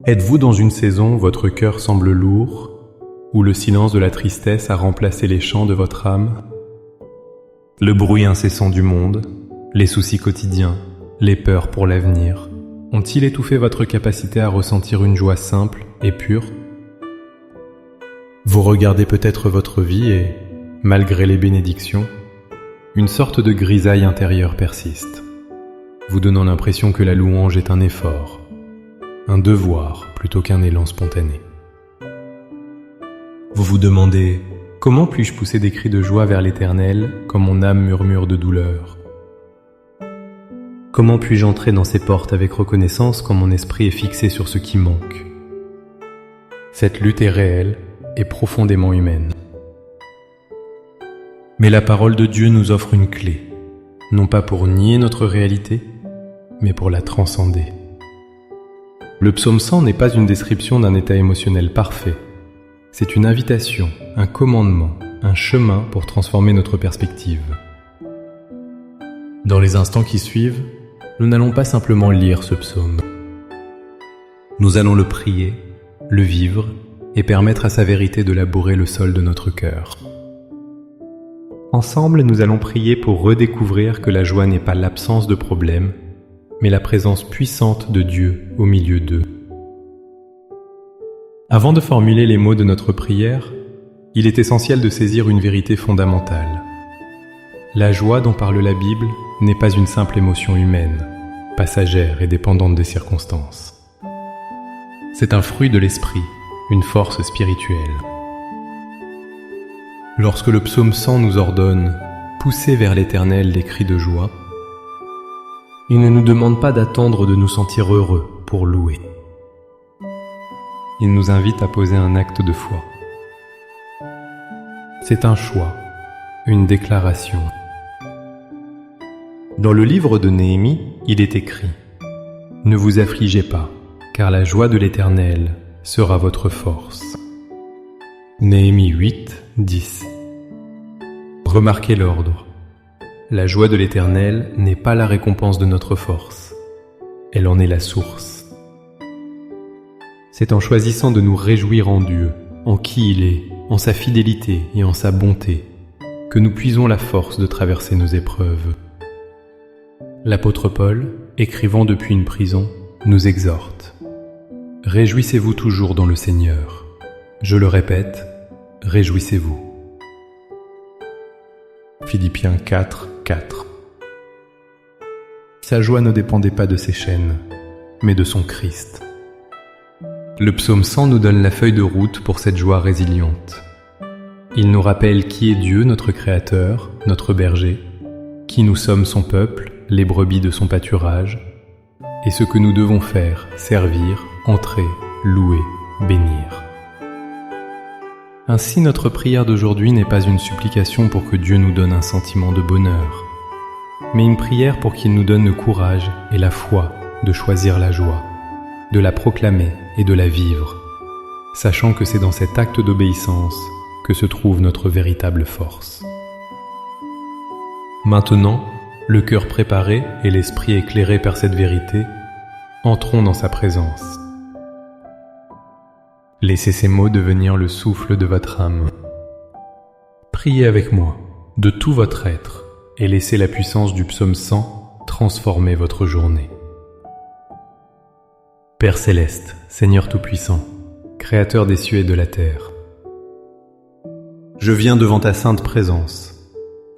Êtes-vous dans une saison où votre cœur semble lourd, où le silence de la tristesse a remplacé les chants de votre âme? Le bruit incessant du monde, les soucis quotidiens, les peurs pour l'avenir, ont-ils étouffé votre capacité à ressentir une joie simple et pure? Vous regardez peut-être votre vie et, malgré les bénédictions, une sorte de grisaille intérieure persiste, vous donnant l'impression que la louange est un effort, un devoir plutôt qu'un élan spontané. Vous vous demandez « Comment puis-je pousser des cris de joie vers l'Éternel quand mon âme murmure de douleur ?» Comment puis-je entrer dans ses portes avec reconnaissance quand mon esprit est fixé sur ce qui manque? Cette lutte est réelle et profondément humaine. Mais la parole de Dieu nous offre une clé, non pas pour nier notre réalité, mais pour la transcender. Le psaume 100 n'est pas une description d'un état émotionnel parfait. C'est une invitation, un commandement, un chemin pour transformer notre perspective. Dans les instants qui suivent, nous n'allons pas simplement lire ce psaume. Nous allons le prier, le vivre et permettre à sa vérité de labourer le sol de notre cœur. Ensemble, nous allons prier pour redécouvrir que la joie n'est pas l'absence de problèmes, mais la présence puissante de Dieu au milieu d'eux. Avant de formuler les mots de notre prière, il est essentiel de saisir une vérité fondamentale. La joie dont parle la Bible n'est pas une simple émotion humaine, passagère et dépendante des circonstances. C'est un fruit de l'esprit, une force spirituelle. Lorsque le psaume 100 nous ordonne « Poussez vers l'Éternel des cris de joie », il ne nous demande pas d'attendre de nous sentir heureux pour louer. Il nous invite à poser un acte de foi. C'est un choix, une déclaration. Dans le livre de Néhémie, il est écrit « Ne vous affligez pas, car la joie de l'Éternel sera votre force. » Néhémie 8, 10. Remarquez l'ordre. La joie de l'Éternel n'est pas la récompense de notre force. Elle en est la source. C'est en choisissant de nous réjouir en Dieu, en qui il est, en sa fidélité et en sa bonté, que nous puisons la force de traverser nos épreuves. L'apôtre Paul, écrivant depuis une prison, nous exhorte. Réjouissez-vous toujours dans le Seigneur. Je le répète, réjouissez-vous. Philippiens 4, 4. Sa joie ne dépendait pas de ses chaînes, mais de son Christ. Le psaume 100 nous donne la feuille de route pour cette joie résiliente. Il nous rappelle qui est Dieu, notre Créateur, notre berger, qui nous sommes son peuple, les brebis de son pâturage, et ce que nous devons faire, servir, entrer, louer, bénir. Ainsi, notre prière d'aujourd'hui n'est pas une supplication pour que Dieu nous donne un sentiment de bonheur, mais une prière pour qu'il nous donne le courage et la foi de choisir la joie, de la proclamer et de la vivre, sachant que c'est dans cet acte d'obéissance que se trouve notre véritable force. Maintenant, le cœur préparé et l'esprit éclairé par cette vérité, entrons dans sa présence. Laissez ces mots devenir le souffle de votre âme. Priez avec moi, de tout votre être, et laissez la puissance du psaume 100 transformer votre journée. Père céleste, Seigneur tout-puissant, Créateur des cieux et de la terre, je viens devant ta sainte présence,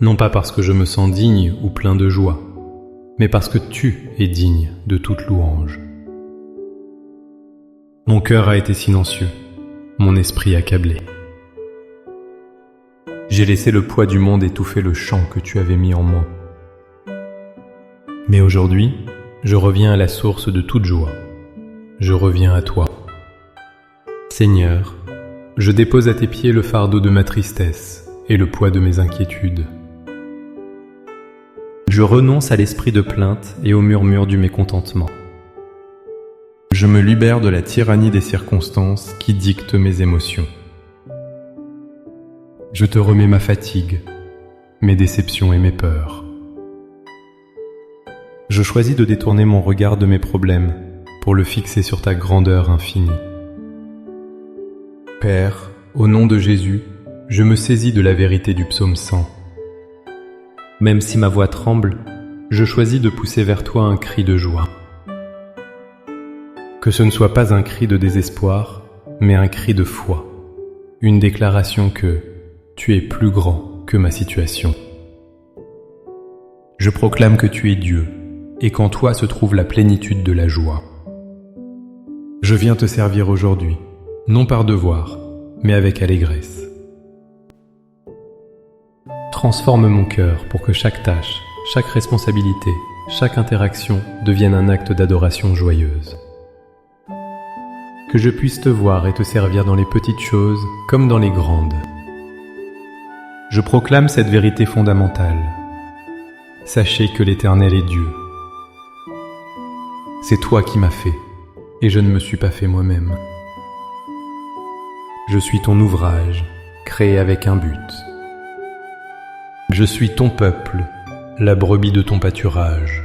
non pas parce que je me sens digne ou plein de joie, mais parce que tu es digne de toute louange. Mon cœur a été silencieux, mon esprit accablé. J'ai laissé le poids du monde étouffer le chant que tu avais mis en moi. Mais aujourd'hui, je reviens à la source de toute joie. Je reviens à toi. Seigneur, je dépose à tes pieds le fardeau de ma tristesse et le poids de mes inquiétudes. Je renonce à l'esprit de plainte et au murmure du mécontentement. Je me libère de la tyrannie des circonstances qui dictent mes émotions. Je te remets ma fatigue, mes déceptions et mes peurs. Je choisis de détourner mon regard de mes problèmes pour le fixer sur ta grandeur infinie. Père, au nom de Jésus, je me saisis de la vérité du psaume 100. Même si ma voix tremble, je choisis de pousser vers toi un cri de joie. Que ce ne soit pas un cri de désespoir, mais un cri de foi, une déclaration que tu es plus grand que ma situation. Je proclame que tu es Dieu, et qu'en toi se trouve la plénitude de la joie. Je viens te servir aujourd'hui, non par devoir, mais avec allégresse. Transforme mon cœur pour que chaque tâche, chaque responsabilité, chaque interaction devienne un acte d'adoration joyeuse. Que je puisse te voir et te servir dans les petites choses comme dans les grandes. Je proclame cette vérité fondamentale. Sachez que l'Éternel est Dieu. C'est toi qui m'as fait, et je ne me suis pas fait moi-même. Je suis ton ouvrage, créé avec un but. Je suis ton peuple, la brebis de ton pâturage.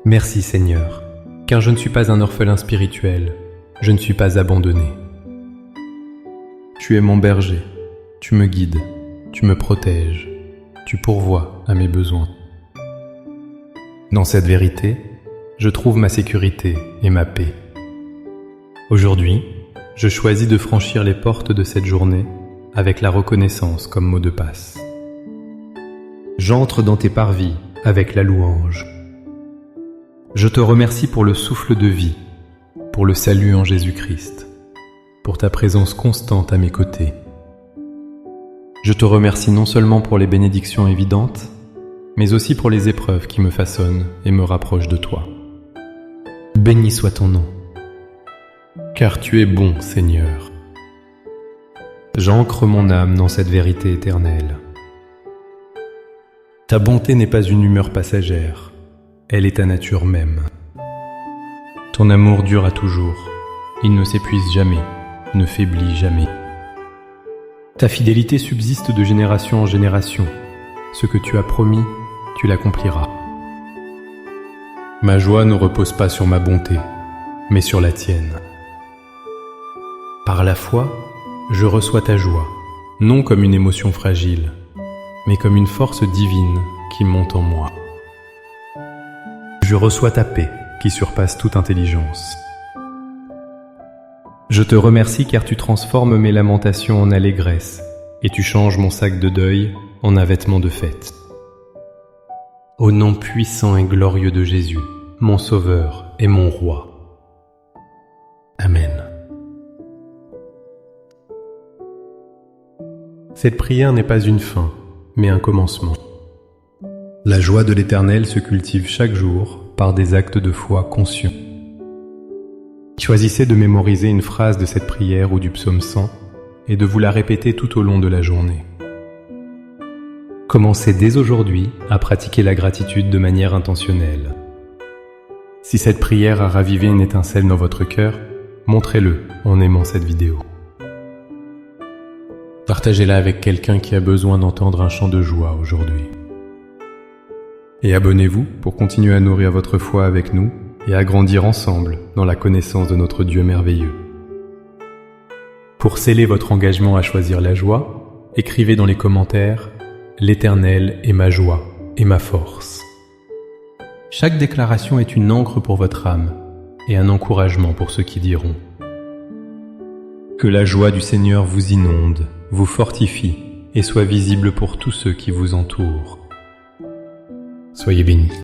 Merci Seigneur, car je ne suis pas un orphelin spirituel, je ne suis pas abandonné. Tu es mon berger, tu me guides, tu me protèges, tu pourvois à mes besoins. Dans cette vérité, je trouve ma sécurité et ma paix. Aujourd'hui, je choisis de franchir les portes de cette journée avec la reconnaissance comme mot de passe. J'entre dans tes parvis avec la louange. Je te remercie pour le souffle de vie, pour le salut en Jésus-Christ, pour ta présence constante à mes côtés. Je te remercie non seulement pour les bénédictions évidentes, mais aussi pour les épreuves qui me façonnent et me rapprochent de toi. Béni soit ton nom, car tu es bon, Seigneur. J'ancre mon âme dans cette vérité éternelle. Ta bonté n'est pas une humeur passagère, elle est ta nature même. Ton amour dure à toujours, il ne s'épuise jamais, ne faiblit jamais. Ta fidélité subsiste de génération en génération, ce que tu as promis, tu l'accompliras. Ma joie ne repose pas sur ma bonté, mais sur la tienne. Par la foi, je reçois ta joie, non comme une émotion fragile, mais comme une force divine qui monte en moi. Je reçois ta paix qui surpasse toute intelligence. Je te remercie car tu transformes mes lamentations en allégresse et tu changes mon sac de deuil en un vêtement de fête. Au nom puissant et glorieux de Jésus, mon Sauveur et mon Roi. Amen. Cette prière n'est pas une fin, mais un commencement. La joie de l'Éternel se cultive chaque jour par des actes de foi conscients. Choisissez de mémoriser une phrase de cette prière ou du psaume 100 et de vous la répéter tout au long de la journée. Commencez dès aujourd'hui à pratiquer la gratitude de manière intentionnelle. Si cette prière a ravivé une étincelle dans votre cœur, montrez-le en aimant cette vidéo. Partagez-la avec quelqu'un qui a besoin d'entendre un chant de joie aujourd'hui. Et abonnez-vous pour continuer à nourrir votre foi avec nous et à grandir ensemble dans la connaissance de notre Dieu merveilleux. Pour sceller votre engagement à choisir la joie, écrivez dans les commentaires « L'Éternel est ma joie et ma force ». Chaque déclaration est une encre pour votre âme et un encouragement pour ceux qui diront. Que la joie du Seigneur vous inonde, vous fortifie et soit visible pour tous ceux qui vous entourent. Soyez bénis.